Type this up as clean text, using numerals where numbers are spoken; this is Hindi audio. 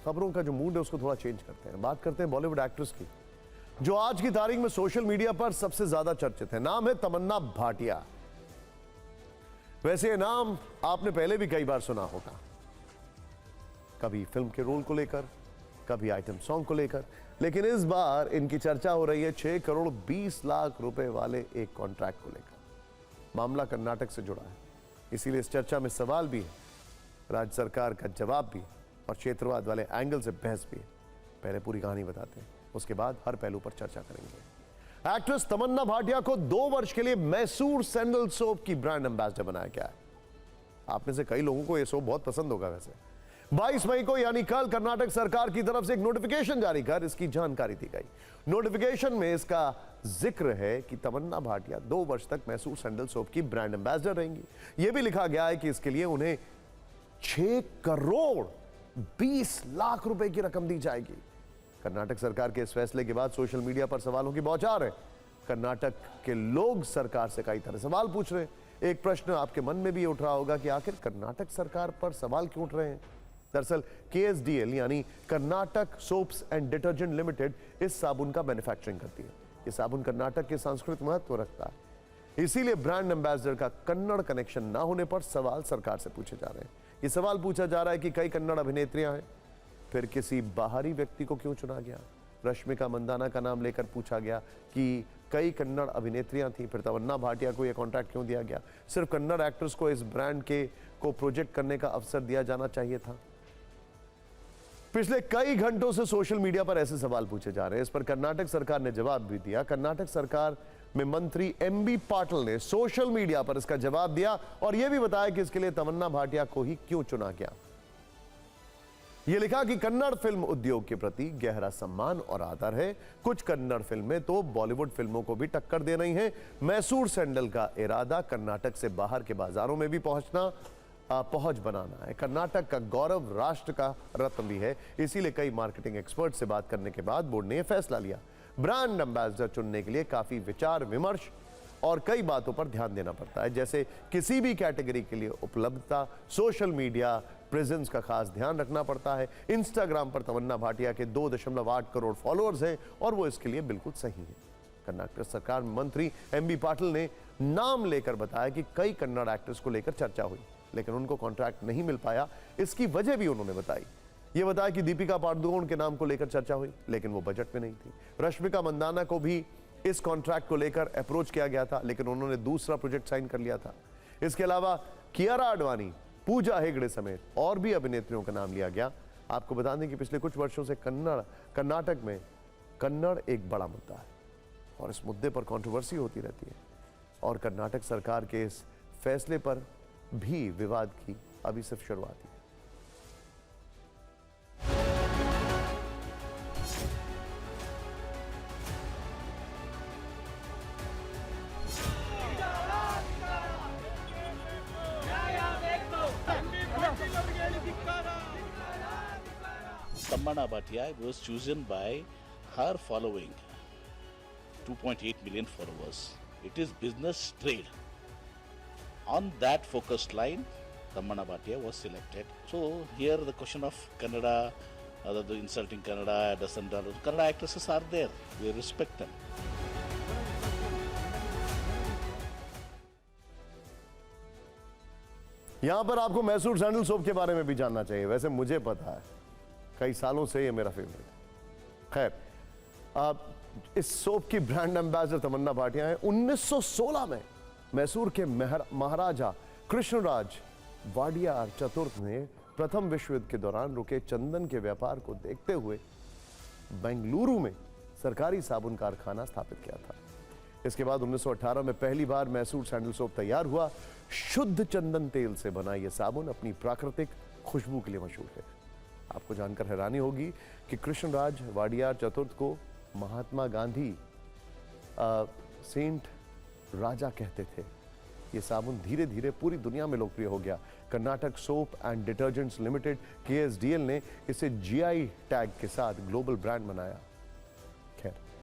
खबरों का जो मूड है उसको थोड़ा चेंज करते हैं। बात करते हैं बॉलीवुड एक्ट्रेस की, जो आज की तारीख में सोशल मीडिया पर सबसे ज्यादा चर्चित है। नाम है तमन्ना भाटिया। वैसे ये नाम आपने पहले भी कई बार सुना होगा, कभी फिल्म के रोल को लेकर, कभी आइटम सॉन्ग को लेकर, लेकिन इस बार इनकी चर्चा हो रही है 6 करोड़ 20 लाख रुपए वाले एक कॉन्ट्रैक्ट को लेकर। मामला कर्नाटक से जुड़ा है, इसीलिए इस चर्चा में सवाल भी है, राज्य सरकार का जवाब भी है और क्षेत्रवाद वाले एंगल से बहस भी है। पहले पूरी कहानी बताते हैं, उसके बाद हर पहलू पर चर्चा करेंगे। एक्ट्रेस तमन्ना भाटिया को 2 वर्ष के लिए मैसूर सैंडल सोप की ब्रांड एम्बेसडर बनाया गया है। आप में से कई लोगों को यह सोप बहुत पसंद होगा। वैसे 22 मई को यानी कल कर्नाटक सरकार की तरफ से एक नोटिफिकेशन जारी कर इसकी जानकारी दी गई। नोटिफिकेशन में इसका जिक्र है कि तमन्ना भाटिया 2 वर्ष तक मैसूर सैंडल सोप की ब्रांड एम्बेसडर रहेंगी। यह भी लिखा गया है कि इसके लिए उन्हें 6 करोड़ 20 लाख रुपए की रकम दी जाएगी। कर्नाटक सरकार के इस फैसले के बाद सोशल मीडिया पर सवालों की बौछार है। कर्नाटक के लोग सरकार से कई तरह सवाल पूछ रहे हैं। एक प्रश्न आपके मन में भी उठ रहा होगा कि आखिर कर्नाटक सरकार पर सवाल क्यों उठ रहे हैं। दरअसल KSDL यानी Karnataka soaps and detergent limited इस साबुन का मैन्युफैक्चरिंग करती है। यह साबुन कर्नाटक के सांस्कृतिक महत्व रखता है, इसीलिए ब्रांड एम्बेसडर का कन्नड़ कनेक्शन ना होने पर सवाल सरकार से पूछे जा रहे हैं। यह सवाल पूछा जा रहा है कि कई कन्नड़ अभिनेत्रियां हैं, फिर किसी बाहरी व्यक्ति को क्यों चुना गया। रश्मिका मंदाना का नाम लेकर पूछा गया कि कई कन्नड़ अभिनेत्रियां थी, फिर तमन्ना भाटिया को यह कॉन्ट्रैक्ट क्यों दिया गया। सिर्फ कन्नड़ एक्ट्रेस को इस ब्रांड को प्रोजेक्ट करने का अवसर दिया जाना चाहिए था। पिछले कई घंटों से सोशल मीडिया पर ऐसे सवाल पूछे जा रहे हैं। इस पर कर्नाटक सरकार ने जवाब भी दिया। कर्नाटक सरकार में मंत्री MB पाटिल ने सोशल मीडिया पर इसका जवाब दिया और यह भी बताया कि इसके लिए तमन्ना भाटिया को ही क्यों चुना गया। यह लिखा कि कन्नड़ फिल्म उद्योग के प्रति गहरा सम्मान और आदर है। कुछ कन्नड़ फिल्में तो बॉलीवुड फिल्मों को भी टक्कर दे रही हैं। मैसूर सैंडल का इरादा कर्नाटक से बाहर के बाजारों में भी पहुंच बनाना है। कर्नाटक का गौरव राष्ट्र का रत्न भी है, इसीलिए कई मार्केटिंग एक्सपर्ट से बात करने के बाद बोर्ड ने यह फैसला लिया। ब्रांड एम्बेसडर चुनने के लिए काफी विचार विमर्श और कई बातों पर ध्यान देना पड़ता है, जैसे किसी भी कैटेगरी के लिए उपलब्धता, सोशल मीडिया प्रेजेंस का खास ध्यान रखना पड़ता है। इंस्टाग्राम पर तमन्ना भाटिया के 2.8 करोड़ फॉलोअर्स हैं और वो इसके लिए बिल्कुल सही है। कर्नाटक सरकार मंत्री MB पाटिल ने नाम लेकर बताया कि कई कन्नड़ एक्ट्रेस को लेकर चर्चा हुई, लेकिन उनको कॉन्ट्रैक्ट नहीं मिल पाया। इसकी वजह भी उन्होंने बताई। ये बताया कि दीपिका पादुकोण के नाम को लेकर चर्चा हुई, लेकिन वो बजट में नहीं थी। रश्मिका मंदाना को भी इस कॉन्ट्रैक्ट को लेकर अप्रोच किया गया था, लेकिन उन्होंने दूसरा प्रोजेक्ट साइन कर लिया था। इसके अलावा कियारा आडवाणी, पूजा हेगड़े समेत और भी अभिनेत्रियों का नाम लिया गया। आपको बता दें कि पिछले कुछ वर्षों से कर्नाटक में कन्नड़ एक बड़ा मुद्दा है और इस मुद्दे पर कंट्रोवर्सी होती रहती है और कर्नाटक सरकार के इस फैसले पर भी विवाद की अभी सिर्फ शुरुआत है। Tamanna Bhatia was chosen by her following, 2.8 million followers. It is business trade. On that focused line, Tamanna Bhatia was selected. So here the question of Kannada, the insulting Kannada, Kannada actresses are there. We respect them. यहां पर आपको मैसूर सैंडल सोप के बारे में भी जानना चाहिए। वैसे मुझे पता है, कई सालों से ये मेरा फेवरेट है। खैर, इस सोप की ब्रांड एम्बेसडर तमन्ना भाटिया है। 1916 में मैसूर के महाराजा कृष्णराज वाडियार चतुर्थ ने प्रथम विश्व युद्ध के दौरान रुके चंदन के व्यापार को देखते हुए बेंगलुरु में सरकारी साबुन कारखाना स्थापित किया था। इसके बाद 1918 में पहली बार मैसूर सैंडल सोप तैयार हुआ। शुद्ध चंदन तेल से बना यह साबुन अपनी प्राकृतिक खुशबू के लिए मशहूर है। आपको जानकर हैरानी होगी कि कृष्णराज वाडियार चतुर्थ को महात्मा गांधी सेंट राजा कहते थे। यह साबुन धीरे धीरे पूरी दुनिया में लोकप्रिय हो गया। Karnataka soap and detergents limited KSDL ने इसे GI टैग के साथ ग्लोबल ब्रांड बनाया।